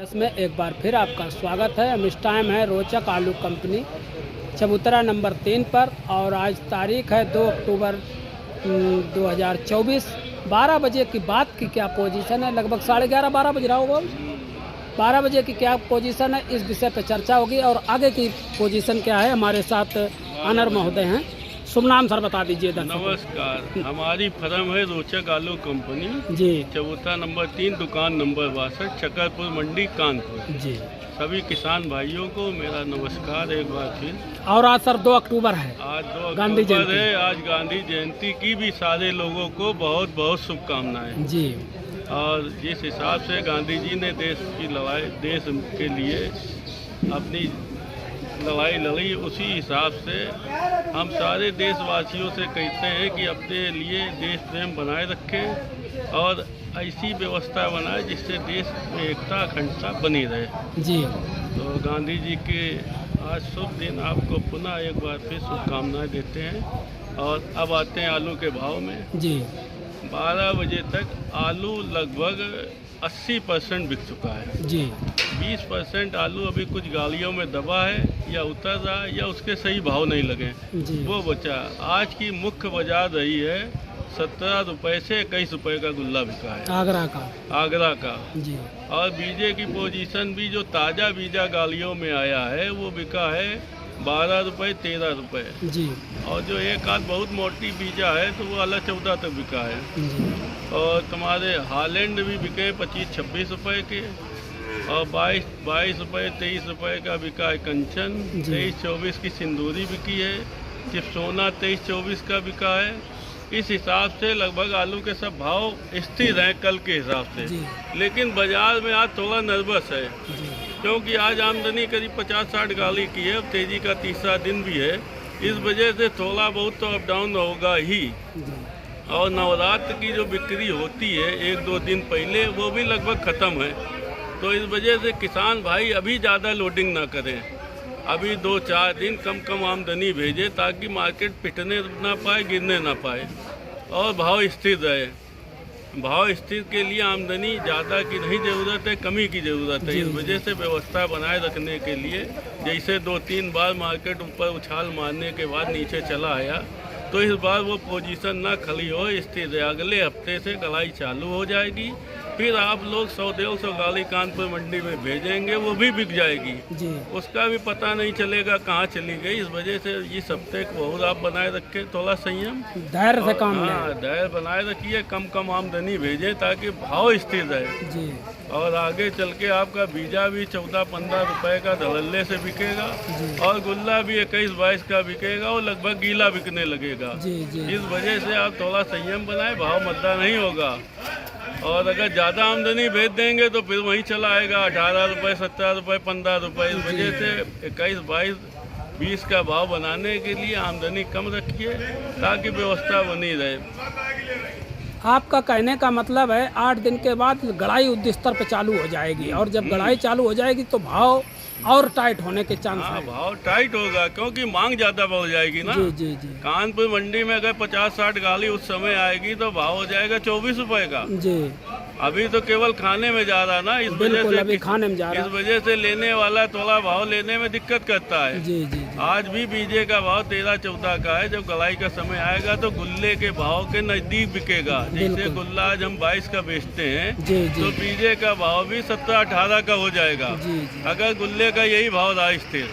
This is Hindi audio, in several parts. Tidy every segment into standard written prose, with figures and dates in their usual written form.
इसमें एक बार फिर आपका स्वागत है। हम इस टाइम है रोचक आलू कंपनी चबूतरा नंबर 3 पर और आज तारीख है 2 अक्टूबर 2024। 12 बजे की बात की क्या पोजीशन है, लगभग 11:30-12 बज रहा होगा। 12 बजे की क्या पोजीशन है, इस विषय पर चर्चा होगी और आगे की पोजीशन क्या है। हमारे साथ अनर महोदय हैं। शुभ नाम सर बता दीजिए। नमस्कार, हमारी फर्म है रोचक आलू कंपनी जी। चबूतरा नंबर 3, दुकान नंबर 62, चकरपुर मंडी, कानपुर। जी। सभी किसान भाइयों को मेरा नमस्कार एक बार फिर। और आज सर 2 अक्टूबर है, आज 2 गांधी अक्टूबर जयंती है। आज गांधी जयंती की भी सारे लोगों को बहुत बहुत शुभकामनाएं। जी। और जिस हिसाब से गांधी जी ने देश के लिए अपनी लड़ाई लड़ी, उसी हिसाब से हम सारे देशवासियों से कहते हैं कि अपने लिए देश प्रेम बनाए रखें और ऐसी व्यवस्था बनाए जिससे देश में एकता अखंडता बनी रहे। जी। तो गांधी जी के आज शुभ दिन आपको पुनः एक बार फिर शुभकामनाएं देते हैं। और अब आते हैं आलू के भाव में। जी। 12 बजे तक आलू लगभग 80% बिक चुका है। जी। 20% आलू अभी कुछ गाड़ियों में दबा है या उतर रहा है या उसके सही भाव नहीं लगे, जी। वो बचा। आज की मुख्य बाजार रही है 17 रुपये से 21 रुपये का गुल्ला बिका है, आगरा का। जी। और बीजे की पोजीशन भी जो ताज़ा बीजा गाड़ियों में आया है वो बिका है 12 रुपये 13 रुपये। जी। और जो एक आध बहुत मोटी बीजा है तो वो अलग 14 तक बिका है। जी। और तुम्हारे हालैंड भी बिके 25-26 रुपये के। और 22 रुपये 23 रुपये का बिका है कंचन। 23-24 की सिंदूरी बिकी है। चिपसोना 23-24 का बिका है। इस हिसाब से लगभग आलू के सब भाव स्थिर हैं कल के हिसाब से। लेकिन बाजार में आज थोड़ा नर्वस है क्योंकि आज आमदनी करीब 50-60 गाड़ी की है। अब तेजी का तीसरा दिन भी है, इस वजह से थोड़ा बहुत तो अप डाउन होगा ही। और नवरात्र की जो बिक्री होती है 1-2 दिन पहले, वो भी लगभग ख़त्म है। तो इस वजह से किसान भाई अभी ज़्यादा लोडिंग ना करें, अभी 2-4 दिन कम आमदनी भेजें ताकि मार्केट पिटने ना पाए, गिरने ना पाए और भाव स्थिर रहे। भाव स्थिर के लिए आमदनी ज़्यादा की नहीं ज़रूरत है, कमी की ज़रूरत है। इस वजह से व्यवस्था बनाए रखने के लिए, जैसे 2-3 बार मार्केट ऊपर उछाल मारने के बाद नीचे चला आया, तो इस बार वो पोजीशन ना खड़ी हो, स्थिर है। अगले हफ्ते से कलाई चालू हो जाएगी, फिर आप लोग 100-150 गाड़ी कानपुर मंडी में भेजेंगे, वो भी बिक जाएगी जी। उसका भी पता नहीं चलेगा कहाँ चली गई। इस वजह से इस हफ्ते को बहुत आप बनाए रखें, थोड़ा संयम धैर्य से काम लें। धैर्य बनाए रखिए, कम आमदनी भेजें ताकि भाव स्थिर रहे जी। और आगे चल के आपका बीजा भी 14-15 रुपये का धड़ल्ले से बिकेगा और गुल्ला भी 21-22 का बिकेगा और लगभग गीला बिकने लगेगा जी। इस वजह से आप थोड़ा संयम बनाए, भाव मद्दा नहीं होगा। और अगर ज़्यादा आमदनी भेज देंगे तो फिर वहीं चला आएगा 18 रुपये, 17 रुपये, 15 रुपये। इस वजह से 21-22-20 का भाव बनाने के लिए आमदनी कम रखिए ताकि व्यवस्था बनी रहे। आपका कहने का मतलब है 8 दिन के बाद गड़ाई युद्ध स्तर पर चालू हो जाएगी और जब गड़ाई चालू हो जाएगी तो भाव और टाइट होने के चांस हैं। भाव टाइट होगा क्योंकि मांग ज़्यादा बढ़ जाएगी ना। जी। कानपुर मंडी में अगर 50-60 गाड़ी उस समय आएगी तो भाव हो जाएगा 24 रुपये का जी। अभी तो केवल खाने में जा रहा ना, इस वजह से अभी खाने में जा रहा। इस वजह से लेने वाला थोड़ा भाव लेने में दिक्कत करता है जी। आज भी बीजे का भाव 13-14 का है। जब गलाई का समय आएगा तो गुल्ले के भाव के नज़दीक बिकेगा। जैसे गुल्ला आज हम 22 का बेचते हैं तो बीजे का भाव भी 17-18 का हो जाएगा अगर गुल्ले का यही भाव रहा स्थिर।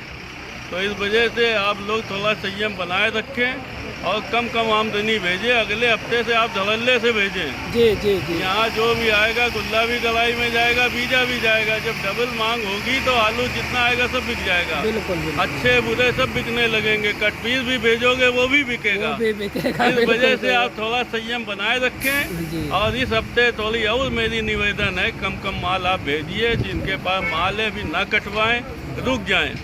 तो इस वजह से आप लोग थोड़ा संयम बनाए रखें और कम आमदनी भेजें। अगले हफ्ते से आप धड़ल्ले से भेजें जी। यहाँ जो भी आएगा गुल्ला भी गलाई में जाएगा, बीजा भी जाएगा। जब डबल मांग होगी तो आलू जितना आएगा सब बिक जाएगा। बिल्कुल। अच्छे बुरे सब बिकने लगेंगे। कट पीस भी भेजोगे वो भी बिकेगा। इस वजह से आप थोड़ा संयम बनाए रखें। और इस हफ्ते थोड़ी और मेरी निवेदन है, कम माल आप भेजिए। जिनके पास माल है भी ना कटवाएं, रुक जाएं।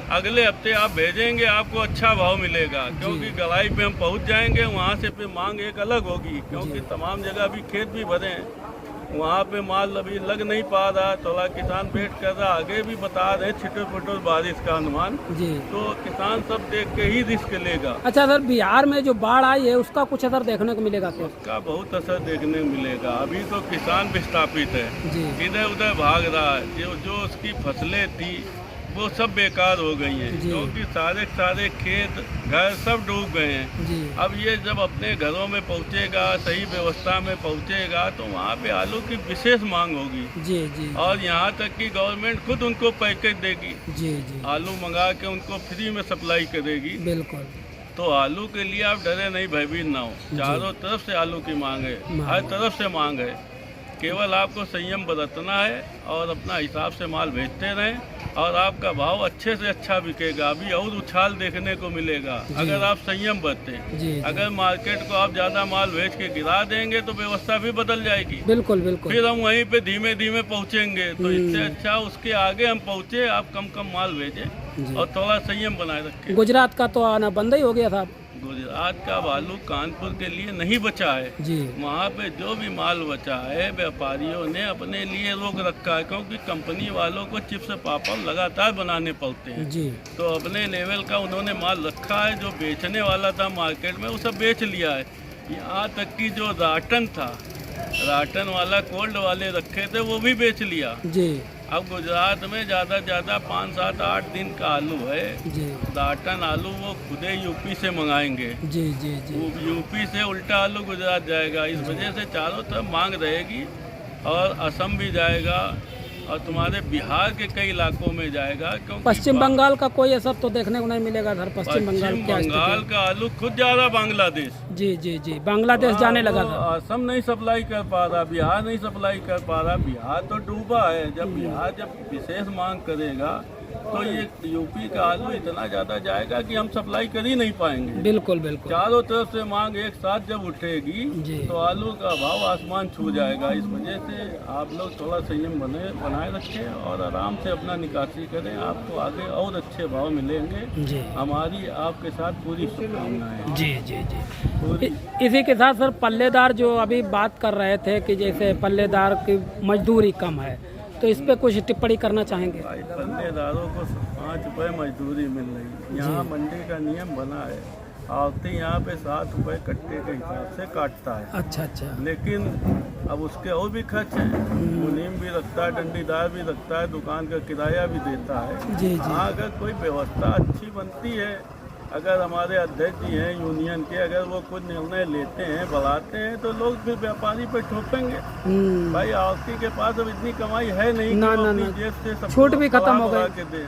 अगले हफ्ते आप भेजेंगे, आपको अच्छा भाव मिलेगा क्योंकि गलाई पे हम पहुंच जाएंगे। वहां से फिर मांग एक अलग होगी क्योंकि तमाम जगह भी खेत भी भरे हैं। वहाँ पे माल अभी लग नहीं पा रहा, थोड़ा किसान वेट कर रहा। आगे भी बता रहे छिटो फुटो बारिश का अनुमान, जी। तो किसान सब देख के ही रिस्क लेगा। अच्छा सर, बिहार में जो बाढ़ आई है उसका कुछ असर देखने को मिलेगा क्या? उसका बहुत असर देखने को मिलेगा। अभी तो किसान विस्थापित है, जी। इधर उधर भाग रहा है। जो उसकी फसलें थी वो सब बेकार हो गई हैं, जी। क्योंकि सारे खेत घर सब डूब गए हैं। जी। अब ये जब अपने घरों में पहुंचेगा, सही व्यवस्था में पहुंचेगा, तो वहाँ पे आलू की विशेष मांग होगी। जी जी। और यहाँ तक कि गवर्नमेंट खुद उनको पैकेज देगी, जी जी। आलू मंगा के उनको फ्री में सप्लाई करेगी। बिल्कुल। तो आलू के लिए आप डरे नहीं, भयभीत ना हो। चारों तरफ से आलू की मांग है, हर तरफ से मांग है। केवल आपको संयम बरतना है और अपना हिसाब से माल भेजते रहें, और आपका भाव अच्छे से अच्छा बिकेगा। अभी और उछाल देखने को मिलेगा अगर आप संयम बरतें। अगर मार्केट को आप ज़्यादा माल भेज के गिरा देंगे तो व्यवस्था भी बदल जाएगी। बिल्कुल बिल्कुल। फिर हम वहीं पे धीमे धीमे पहुँचेंगे। तो इससे अच्छा उसके आगे हम पहुँचे, आप कम कम माल भेजें और थोड़ा संयम बनाए रखें। गुजरात का तो आना बंद ही हो गया था। गुजरात का आलू कानपुर के लिए नहीं बचा है जी। वहाँ पे जो भी माल बचा है व्यापारियों ने अपने लिए रोक रखा है, क्योंकि कंपनी वालों को चिप्स पापड़ लगातार बनाने पड़ते हैं। जी। तो अपने लेवल का उन्होंने माल रखा है। जो बेचने वाला था मार्केट में वो सब बेच लिया है। यहाँ तक कि जो राटन था, राटन वाला कोल्ड वाले रखे थे वो भी बेच लिया। जी। अब गुजरात में ज़्यादा ज़्यादा 5, 7, 8 दिन का आलू है। जी। राटन आलू वो खुदे यूपी से मंगाएंगे। जी जी जी। वो यूपी से उल्टा आलू गुजरात जाएगा। इस वजह से चारों तरफ मांग रहेगी, और असम भी जाएगा और तुम्हारे बिहार के कई इलाकों में जाएगा। क्योंकि पश्चिम बंगाल का कोई असर तो देखने को नहीं मिलेगा सर। पश्चिम बंगाल का आलू खुद जा रहा बांग्लादेश। जी जी जी। बांग्लादेश जाने लगा था। असम नहीं सप्लाई कर पा रहा, बिहार नहीं सप्लाई कर पा रहा। बिहार तो डूबा है। जब बिहार जब विशेष मांग करेगा तो ये यूपी का आलू इतना ज्यादा जाएगा कि हम सप्लाई कर ही नहीं पाएंगे। बिल्कुल बिल्कुल। चारों तरफ से मांग एक साथ जब उठेगी तो आलू का भाव आसमान छू जाएगा। इस वजह से आप लोग थोड़ा संयम बनाए रखें और आराम से अपना निकासी करें। आपको आगे और अच्छे भाव मिलेंगे। जी। हमारी आपके साथ पूरी शुभकामनाएं। जी जी जी। इसी के साथ सर, पल्लेदार जो अभी बात कर रहे थे कि जैसे पल्लेदार की मजदूरी कम है, तो इस पे कुछ टिप्पणी करना चाहेंगे? भाई, पल्लेदारों को 5 रुपये मजदूरी मिल रही। यहाँ मंडी का नियम बना है, आवती यहाँ पे 7 रुपये कट्टे के हिसाब से काटता है। अच्छा अच्छा। लेकिन अब उसके और भी खर्च हैं। मुनीम भी रखता है, डंडीदार भी रखता है, दुकान का किराया भी देता है। जी जी। हाँ, अगर कोई व्यवस्था अच्छी बनती है, अगर हमारे अध्यक्ष जी हैं यूनियन के, अगर वो कुछ निर्णय लेते हैं, बढ़ाते हैं, तो लोग फिर व्यापारी पे ठोकेंगे। भाई, आवती के पास अब इतनी कमाई है नहीं ना, कि ना, अपनी ना। जेब से सब छूट भी खत्म हो गई।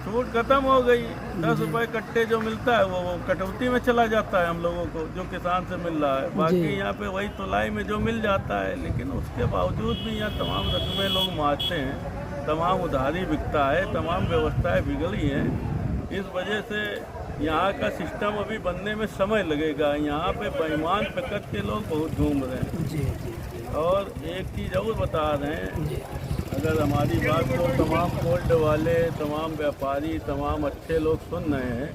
छूट खत्म हो गई। 10 रुपए कट्टे जो मिलता है वो कटौती में चला जाता है हम लोगों को, जो किसान से मिल रहा है। बाकी यहाँ पे वही तुलाई में जो मिल जाता है। लेकिन उसके बावजूद भी यहाँ तमाम रकमें लोग मारते हैं, तमाम उधारी बिकता है, तमाम व्यवस्थाएं बिगड़ी हैं। इस वजह से यहाँ का सिस्टम अभी बनने में समय लगेगा। यहाँ पे बेईमान पकड़ के लोग बहुत घूम रहे हैं। जी। और एक चीज़ और बता रहे हैं, अगर हमारी बात को तमाम कोल्ड वाले, तमाम व्यापारी, तमाम अच्छे लोग सुन रहे हैं,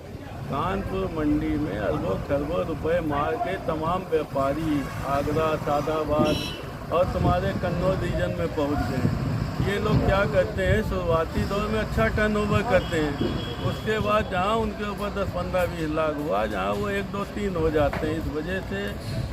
कानपुर मंडी में अरबों खरबों रुपए मार के तमाम व्यापारी आगरा, सादाबाद और तुम्हारे कन्नौज रीजन में पहुंच गए। ये लोग क्या करते हैं, शुरुआती दौर में अच्छा टर्नओवर करते हैं, उसके बाद जहाँ उनके ऊपर 10, 15, 20 लाख हुआ, जहाँ वो 1, 2, 3 हो जाते हैं। इस वजह से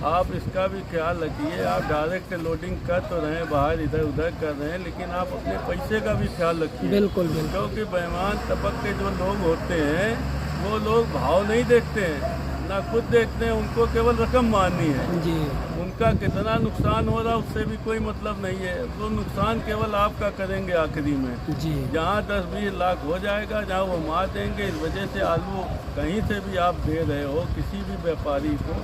आप इसका भी ख्याल रखिए। आप डायरेक्ट लोडिंग कर तो रहे हैं, बाहर इधर उधर कर रहे हैं, लेकिन आप अपने पैसे का भी ख्याल रखिए। बिल्कुल बिल्कुल। क्योंकि बेईमान तबक के जो लोग होते हैं वो लोग भाव नहीं देखते हैं, ना खुद देखते हैं, उनको केवल रकम मारनी है। जी। उनका कितना नुकसान हो रहा है उससे भी कोई मतलब नहीं है। वो नुकसान केवल आपका करेंगे आखिरी में। जी। जहाँ 10-20 लाख हो जाएगा, जहाँ वो मार देंगे। इस वजह से आलू कहीं से भी आप दे रहे हो किसी भी व्यापारी को,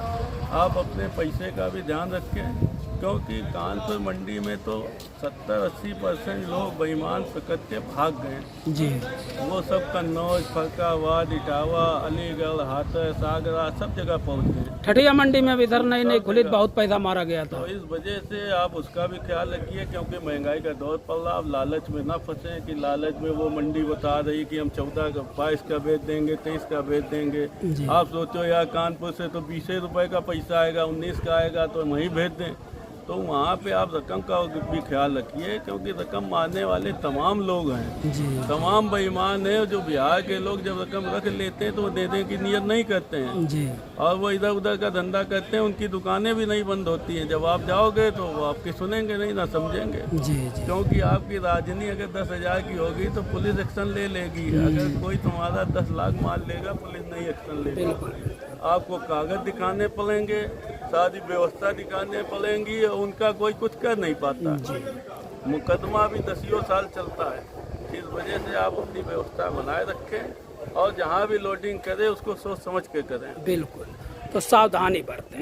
आप अपने पैसे का भी ध्यान रखें। क्योंकि कानपुर मंडी में तो 70-80% लोग बेईमान पकड़ के भाग गए। जी। वो सब कन्नौज, फरकाबाद, इटावा, अलीगढ़, हाथरस, आगरा सब जगह पहुंच गए। ठठिया मंडी में भी इधर नई खुली, बहुत पैसा मारा गया था। तो इस वजह से आप उसका भी ख्याल रखिए, क्योंकि महंगाई का दौर पड़ रहा। आप लालच में ना फंसे कि लालच में वो मंडी बता रही कि हम 14 का 22 का बेच देंगे, 23 का बेच देंगे। आप सोचो यार, कानपुर से तो 20 रुपए का पैसा आएगा, 19 का आएगा तो वहीं भेज दें। तो वहाँ पे आप रकम का भी ख्याल रखिए, क्योंकि रकम मारने वाले तमाम लोग हैं, जी तमाम बेईमान हैं। जो बिहार के लोग जब रकम रख लेते हैं तो वो देने की नियत नहीं करते हैं जी और वो इधर उधर का धंधा करते हैं। उनकी दुकानें भी नहीं बंद होती हैं। जब आप जाओगे तो वो आपकी सुनेंगे नहीं, ना समझेंगे, जी जी क्योंकि आपकी राजनी अगर 10,000 की होगी तो पुलिस एक्शन ले लेगी। अगर कोई तुम्हारा 10 लाख मार लेगा, पुलिस नहीं एक्शन लेगी। बिल्कुल आपको कागज दिखाने पड़ेंगे, सारी व्यवस्था दिखाने पड़ेंगी और उनका कोई कुछ कर नहीं पाता। मुकदमा भी 10 साल चलता है। इस वजह से आप अपनी व्यवस्था बनाए रखें और जहाँ भी लोडिंग करें उसको सोच समझ के करें। बिल्कुल, तो सावधानी बरतें।